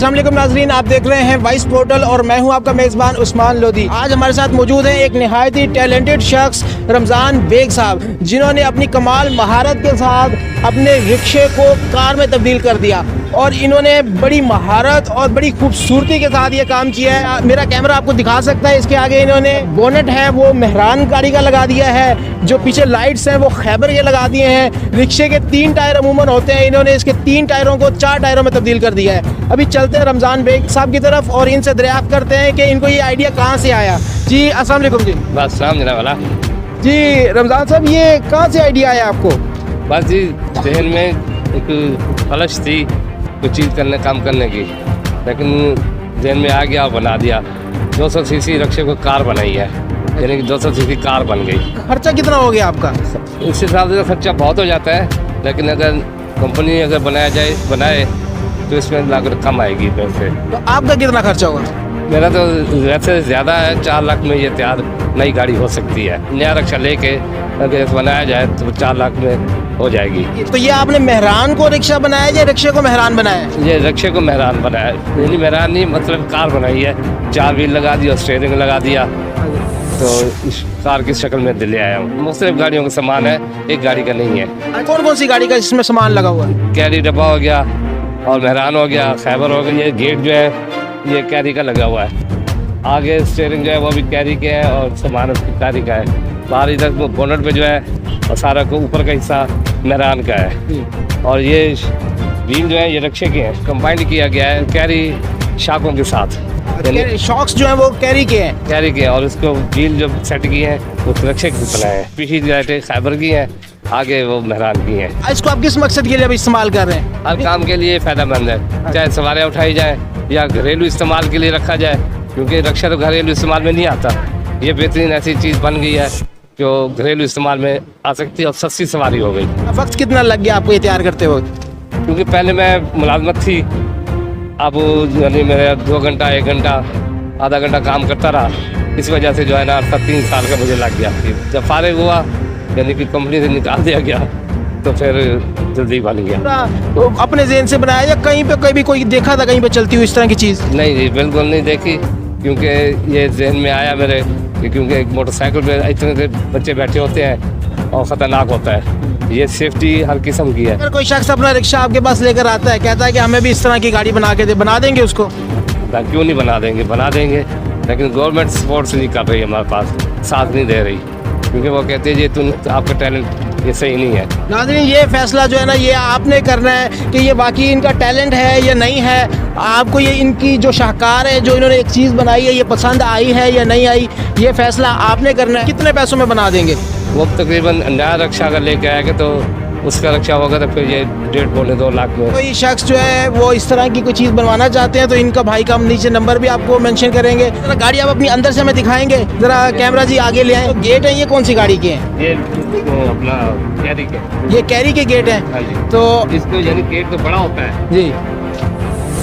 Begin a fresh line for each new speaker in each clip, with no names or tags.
अस्सलाम वालेकुम नाजरीन, आप देख रहे हैं वॉइस पोर्टल और मैं हूं आपका मेज़बान उस्मान लोधी। आज हमारे साथ मौजूद है एक निहायत ही टैलेंटेड शख्स रमज़ान बेग साहब, जिन्होंने अपनी कमाल महारत के साथ अपने रिक्शे को कार में तब्दील कर दिया और इन्होंने बड़ी महारत और बड़ी खूबसूरती के साथ ये काम किया है। मेरा कैमरा आपको दिखा सकता है। इसके आगे इन्होंने बोनेट है वो मेहरान गाड़ी का लगा दिया है, जो पीछे लाइट्स हैं वो खैबर के लगा दिए हैं। रिक्शे के 3 टायर अमूमन होते हैं, इन्होंने इसके 3 टायरों को 4 टायरों में तब्दील कर दिया है। अभी चलते हैं रमज़ान बेग साहब की तरफ और इनसे दरियाफ्त करते हैं कि इनको ये आइडिया कहाँ से आया। जी अस्सलाम वालेकुम। जी
बस सलाम जनाब वाला।
जी रमज़ान साहब, ये कहाँ से आइडिया आया आपको?
बस जी जहन में एक खलश थी कुछ चीज़ करने काम करने की, लेकिन जहन में आ गया और बना दिया। 200 सीसी रिक्शे को कार बनाई है, यानी कि 200 सीसी कार बन गई।
खर्चा कितना हो गया आपका?
इस हिसाब से खर्चा बहुत हो जाता है, लेकिन अगर कंपनी अगर बनाए तो इसमें लागत कम आएगी पैसे।
तो आपका कितना खर्चा होगा?
मेरा तो वैसे ज़्यादा है, 4 लाख में ये तैयार नई गाड़ी हो सकती है। नया रिक्शा लेके अगर बनाया जाए तो 4 लाख में हो जाएगी।
तो ये आपने मेहरान को रिक्शा बनाया या रिक्शे को मेहरान बनाया?
ये रिक्शे को मेहरान बनाया, यानी मेहरान नहीं मतलब कार बनाई है। 4 व्हील लगा दिया, स्टीयरिंग लगा दिया, तो इस कार की शक्ल में ले आया हूँ। मुख्तलिफ गाड़ियों का सामान है, एक गाड़ी का नहीं है।
कौन कौन सी गाड़ी का इसमें सामान लगा हुआ है?
कैरी डब्बा हो गया और मेहरान हो गया, खैबर हो गया। ये गेट जो है ये कैरी का लगा हुआ है। आगे स्टीयरिंग जो है वो भी कैरी के है और सामान उसकी कैरी का है। बाहर इधर बोनट पे जो है और सारा को ऊपर का हिस्सा मेहरान का है। और ये व्हील जो है ये रिक्शे के हैं, कंबाइंड किया गया है कैरी शाकों के साथ।
शॉक्स जो है वो कैरी के हैं?
कैरी के, और उसको व्हील जो सेट की है वो रिक्शे के बनाए हैं। पीछे लाइटें खैबर की हैं, आगे वो मेहरान की हैं।
इसको आप किस मकसद के लिए अभी इस्तेमाल कर रहे हैं?
हर काम के लिए फ़ायदेमंद है, चाहे सवारियाँ उठाई जाए या घरेलू इस्तेमाल के लिए रखा जाए, क्योंकि रिक्शा तो घरेलू इस्तेमाल में नहीं आता। ये बेहतरीन ऐसी चीज़ बन गई है जो घरेलू इस्तेमाल में आ सकती है और सस्ती सवारी हो गई।
वक्त कितना लग गया आपको ये तैयार करते वक्त?
क्योंकि पहले मैं मुलाजमत थी, अब यानी मेरा 2 घंटा 1 घंटा आधा घंटा काम करता रहा। इस वजह से जो है ना 3 साल का मुझे लग गया। जब फारिग हुआ यानी कि कंपनी से निकाल दिया गया तो फिर जल्दी बन गया।
तो अपने ज़हन से बनाया या कहीं कोई देखा था कहीं पे चलती हुई इस तरह की चीज़?
नहीं जी, बिल्कुल नहीं देखी, क्योंकि ये जहन में आया मेरे कि क्योंकि एक मोटरसाइकिल पे इतने से बच्चे बैठे होते हैं और ख़तरनाक होता है। ये सेफ्टी हर किस्म की है।
अगर कोई शख्स अपना रिक्शा आपके पास लेकर आता है, कहता है कि हमें भी इस तरह की गाड़ी बना के दे, बना देंगे उसको?
क्यों नहीं बना देंगे, बना देंगे, लेकिन गवर्नमेंट सपोर्ट नहीं कर रही है, हमारे पास साथ नहीं दे रही, क्योंकि वो कहते हैं ये आपका टैलेंट ये सही नहीं है।
नाज़रीन, ये फैसला जो है ना ये आपने करना है कि ये वाकई इनका टैलेंट है या नहीं है। आपको ये इनकी जो शाहकार है, जो इन्होंने एक चीज़ बनाई है, ये पसंद आई है या नहीं आई, ये फैसला आपने करना है। कितने पैसों में बना देंगे?
वो तकरीबन नया रिक्शा अगर लेके आएगा तो उसका रिक्शा होगा तो फिर ये 1.5-2 लाख में।
कोई शख्स जो है वो इस तरह की कोई चीज़ बनवाना चाहते हैं तो इनका भाई का हम नीचे नंबर भी आपको मेंशन करेंगे। जरा गाड़ी आप अपनी अंदर से हमें दिखाएंगे, जरा कैमरा जी आगे ले आए। तो गेट है, ये कौन सी गाड़ी के हैं?
ये तो अपना कैरी के।
ये कैरी के गेट हैं?
हाँ जी।
तो
इसको यानी गेट तो बड़ा होता है
जी,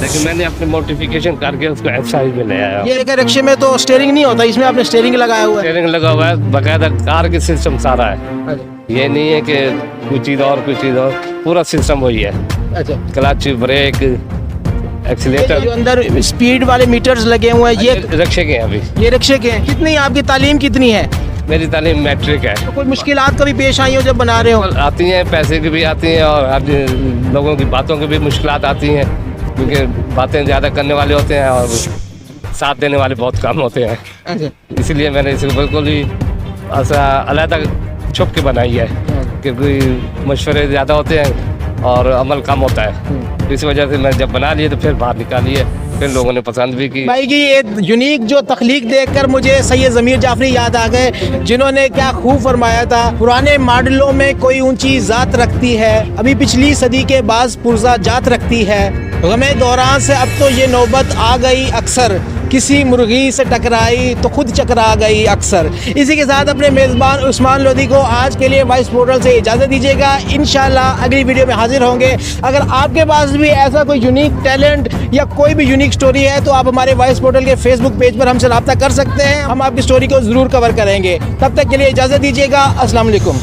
लेकिन मैंने अपने मॉडिफिकेशन करके उसको एफ साइज में ले आया।
ये रिक्शे में तो स्टीयरिंग नहीं होता, इसमें आपने स्टीयरिंग लगाया हुआ है।
स्टीयरिंग लगा हुआ है, बाकायदा कार के सिस्टम सारा है। ये नहीं है कि कुछ चीज़ और पूरा सिस्टम वही है।
अच्छा,
क्लच, ब्रेक, एक्सीलेटर,
जो अंदर स्पीड वाले मीटर्स लगे हुए हैं ये
रिक्शे के हैं। अभी
ये रिक्शे के हैं। कितनी आपकी तालीम कितनी है?
मेरी तालीम मैट्रिक है।
तो कोई मुश्किलात कभी पेश आई हो जब बना रहे हो?
आती हैं, पैसे की भी आती हैं और लोगों की बातों की भी मुश्किलात आती हैं, क्योंकि बातें ज़्यादा करने वाले होते हैं और साथ देने वाले बहुत कम होते हैं।
अच्छा,
इसीलिए मैंने इसे बिल्कुल ही ऐसा अलहदा छुप के बनाई है, क्योंकि मशवरे ज़्यादा होते हैं और अमल कम होता है। इस वजह से मैं जब बना लिए तो फिर बाहर निकाली है, फिर लोगों ने पसंद भी की।
भाई की ये यूनिक जो तख्लीक देखकर मुझे सैयद ज़मीर जाफरी याद आ गए, जिन्होंने क्या खूब फरमाया था, पुराने मॉडलों में कोई ऊंची ज़ात रखती है, अभी पिछली सदी के बाज़ पुरजा जात रखती है, गमे दौरान से अब तो ये नौबत आ गई अक्सर, किसी मुर्गी से टकराई तो खुद चकरा गई अक्सर। इसी के साथ अपने मेज़बान उस्मान लोधी को आज के लिए वॉइस पोर्टल से इजाज़त दीजिएगा। इंशाल्लाह अगली वीडियो में हाजिर होंगे। अगर आपके पास भी ऐसा कोई यूनिक टैलेंट या कोई भी यूनिक स्टोरी है तो आप हमारे वॉइस पोर्टल के फेसबुक पेज पर हमसे रब्ता कर सकते हैं, हम आपकी स्टोरी को ज़रूर कवर करेंगे। तब तक के लिए इजाज़त दीजिएगा। अस्सलाम वालेकुम।